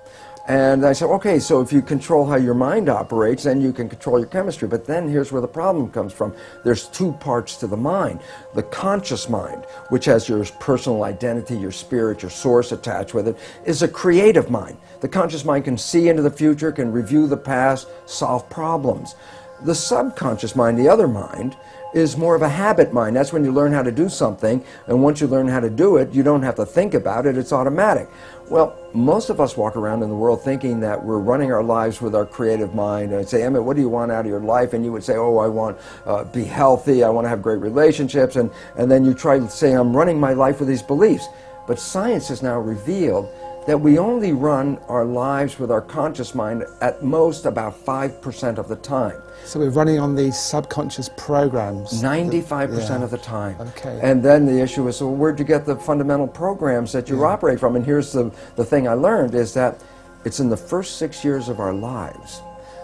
And I said, okay, so if you control how your mind operates, then you can control your chemistry. But then here's where the problem comes from. There's two parts to the mind. The conscious mind, which has your personal identity, your spirit, your source attached with it, is a creative mind. The conscious mind can see into the future, can review the past, solve problems. The subconscious mind, the other mind, is more of a habit mind. That's when you learn how to do something, and once you learn how to do it, you don't have to think about it, it's automatic. Well, most of us walk around in the world thinking that we're running our lives with our creative mind. And I'd say, Emmett, what do you want out of your life? And you would say, oh, I want to be healthy, I want to have great relationships, and then you try to say, I'm running my life with these beliefs. But science has now revealed that we only run our lives with our conscious mind at most about 5% of the time. So we're running on these subconscious programs. 95% of the time. Okay. And then the issue is, well, where'd you get the fundamental programs that you operate from? And here's the thing I learned is that it's in the first 6 years of our lives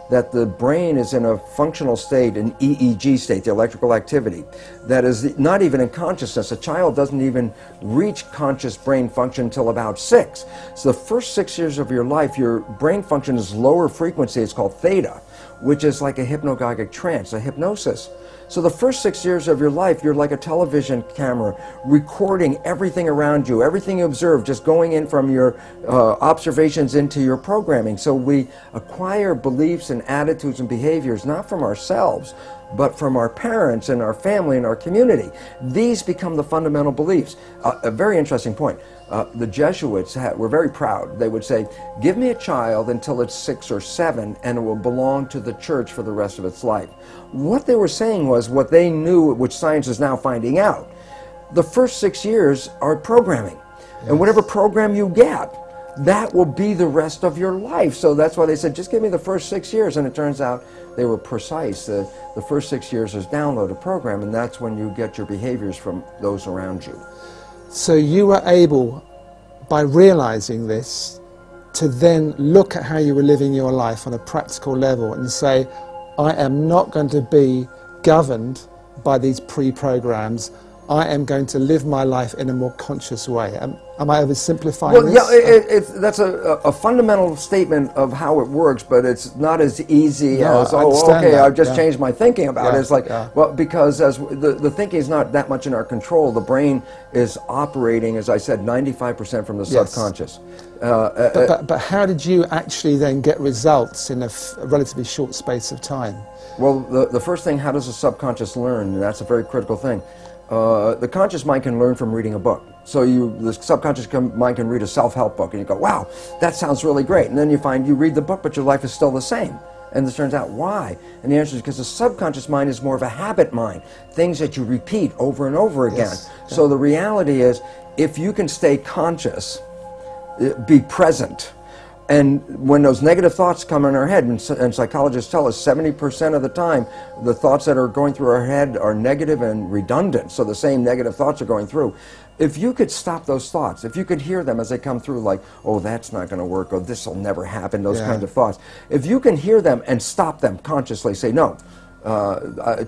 that the brain is in a functional state, an EEG state, the electrical activity, that is not even in consciousness. A child doesn't even reach conscious brain function until about 6. So the first 6 years of your life, your brain function is lower frequency. It's called theta, which is like a hypnagogic trance, a hypnosis. So the first 6 years of your life, you're like a television camera, recording everything around you, everything you observe, just going in from your observations into your programming. So we acquire beliefs and attitudes and behaviors, not from ourselves, but from our parents and our family and our community. These become the fundamental beliefs. A very interesting point. The Jesuits were very proud. They would say, give me a child until it's 6 or 7 and it will belong to the church for the rest of its life. What they were saying was what they knew, which science is now finding out. The first 6 years are programming. Yes. And whatever program you get, that will be the rest of your life. So that's why they said, just give me the first 6 years. And it turns out they were precise. The first 6 years is download a program, and that's when you get your behaviors from those around you. So you were able, by realizing this, to then look at how you were living your life on a practical level and say, I am not going to be governed by these pre-programs. I am going to live my life in a more conscious way. Am I oversimplifying this? Yeah, that's a fundamental statement of how it works, but it's not as easy as, oh, okay, I've just changed my thinking about it. It's like, well, because as the thinking is not that much in our control. The brain is operating, as I said, 95% from the subconscious. But how did you actually then get results in a relatively short space of time? Well, the first thing, how does the subconscious learn? And that's a very critical thing. The conscious mind can learn from reading a book. So the subconscious mind can read a self-help book and you go, wow, that sounds really great. And then you find you read the book, but your life is still the same. And it turns out, why? And the answer is because the subconscious mind is more of a habit mind, things that you repeat over and over again. Yes. So the reality is, if you can stay conscious, be present, and when those negative thoughts come in our head, and psychologists tell us 70% of the time, the thoughts that are going through our head are negative and redundant, so the same negative thoughts are going through. If you could stop those thoughts, if you could hear them as they come through, like, oh, that's not going to work, or this will never happen, those kinds of thoughts. If you can hear them and stop them consciously, say, no,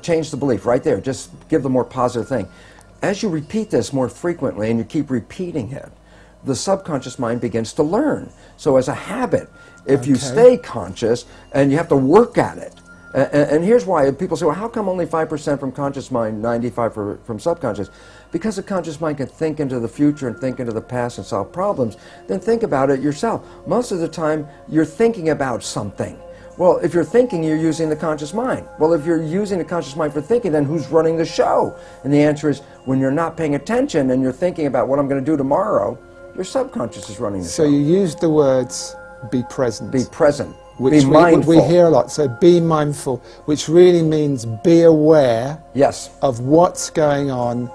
change the belief right there, just give the more positive thing. As you repeat this more frequently and you keep repeating it, the subconscious mind begins to learn. So as a habit, if you stay conscious, and you have to work at it, and here's why people say, well, how come only 5% from conscious mind, 95% from subconscious? Because the conscious mind can think into the future and think into the past and solve problems. Then think about it yourself. Most of the time, you're thinking about something. Well, if you're thinking, you're using the conscious mind. Well, if you're using the conscious mind for thinking, then who's running the show? And the answer is, when you're not paying attention and you're thinking about what I'm going to do tomorrow, your subconscious is running the show. So you used the words, be present. Be present. which be mindful. we hear a lot. So be mindful, which really means be aware of what's going on.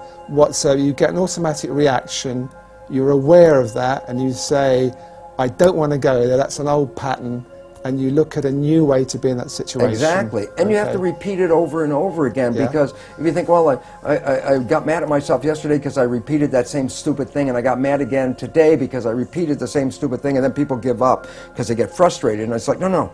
So you get an automatic reaction, you're aware of that, and you say, I don't want to go there, that's an old pattern, and you look at a new way to be in that situation. Exactly. And you have to repeat it over and over again, because if you think, well, I got mad at myself yesterday because I repeated that same stupid thing, and I got mad again today because I repeated the same stupid thing, and then people give up because they get frustrated. And it's like, no,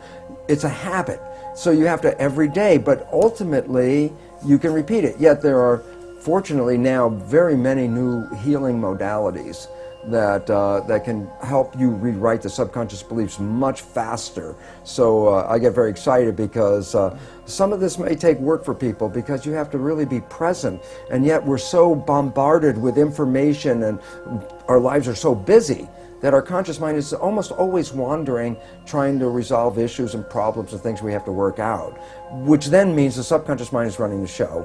it's a habit. So you have to every day, but ultimately you can repeat it. Yet there are, fortunately now, very many new healing modalities that can help you rewrite the subconscious beliefs much faster. So I get very excited because some of this may take work for people, because you have to really be present, and yet we're so bombarded with information and our lives are so busy that our conscious mind is almost always wandering, trying to resolve issues and problems and things we have to work out, which then means the subconscious mind is running the show.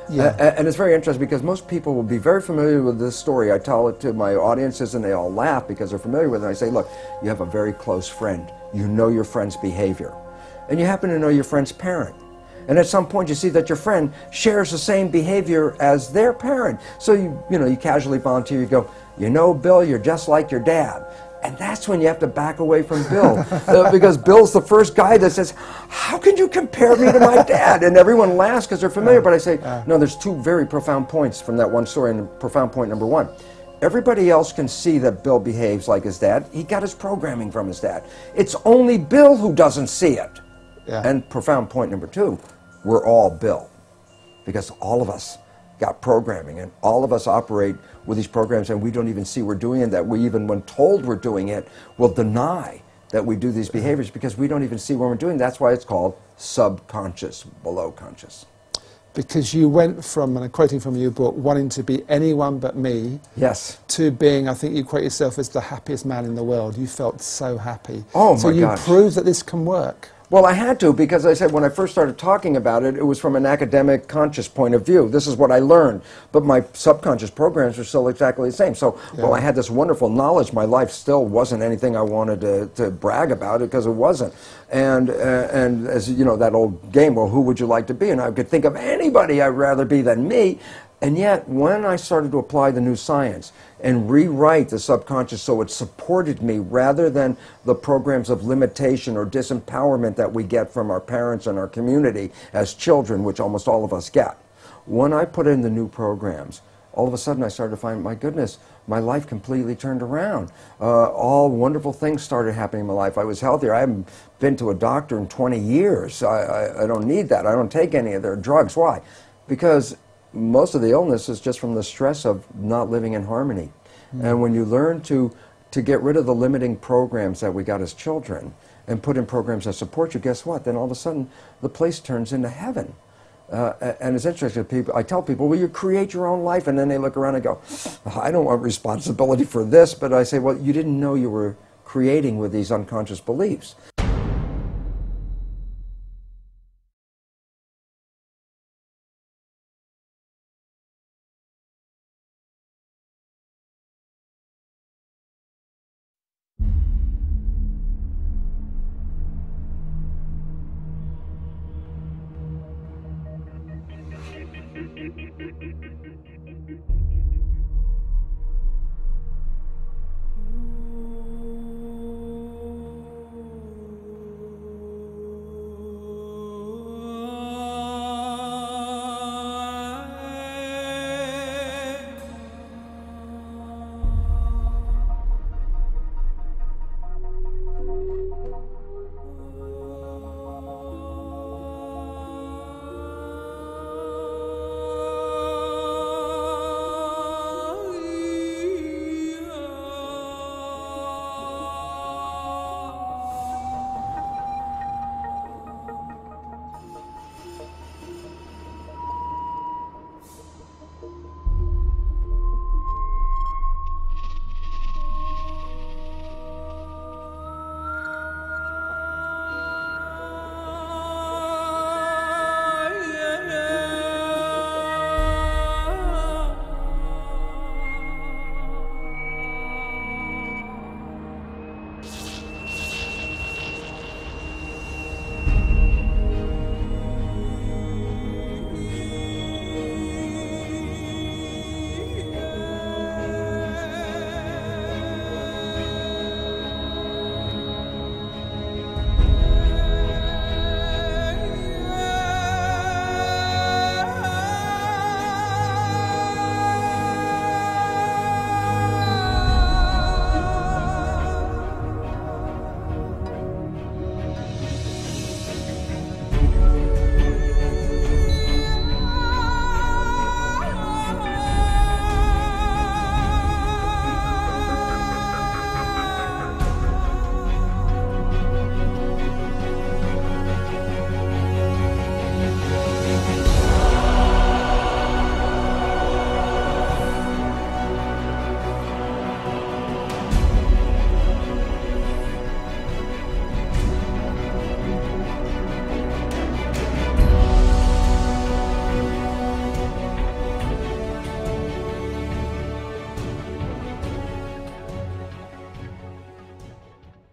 And it's very interesting, because most people will be very familiar with this story. I tell it to my audiences and they all laugh because they're familiar with it. And I say, look, you have a very close friend. You know your friend's behavior. And you happen to know your friend's parent. And at some point you see that your friend shares the same behavior as their parent. So you casually volunteer, you go, you know, Bill, you're just like your dad. And that's when you have to back away from Bill, because Bill's the first guy that says, how can you compare me to my dad? And everyone laughs because they're familiar, but I say, no, there's two very profound points from that one story. And profound point number one, everybody else can see that Bill behaves like his dad. He got his programming from his dad. It's only Bill who doesn't see it. And profound point number two, we're all Bill, because all of us got programming, and all of us operate with these programs, and we don't even see we're doing it. That we, even when told we're doing it, will deny that we do these behaviors, because we don't even see when we're doing. That's why it's called subconscious, below conscious. Because you went from, and I'm quoting from your book, wanting to be anyone but me, to being, I think you quote yourself as the happiest man in the world. You felt so happy. Oh my So you gosh. proved that this can work. Well, I had to, because I said when I first started talking about it, it was from an academic, conscious point of view. This is what I learned. But my subconscious programs were still exactly the same. So while I had this wonderful knowledge, my life still wasn't anything I wanted to brag about it, because it wasn't. And as you know, that old game, well, who would you like to be? And I could think of anybody I'd rather be than me. And yet, when I started to apply the new science and rewrite the subconscious so it supported me, rather than the programs of limitation or disempowerment that we get from our parents and our community as children, which almost all of us get, when I put in the new programs, all of a sudden I started to find, my goodness, my life completely turned around. All wonderful things started happening in my life. I was healthier. I haven't been to a doctor in 20 years. I don't need that. I don't take any of their drugs. Why? Because most of the illness is just from the stress of not living in harmony. And when you learn to get rid of the limiting programs that we got as children and put in programs that support you, guess what? Then all of a sudden the place turns into heaven. And it's interesting, people, I tell people, well, you create your own life, and then they look around and go, I don't want responsibility for this, but I say, well, you didn't know you were creating with these unconscious beliefs.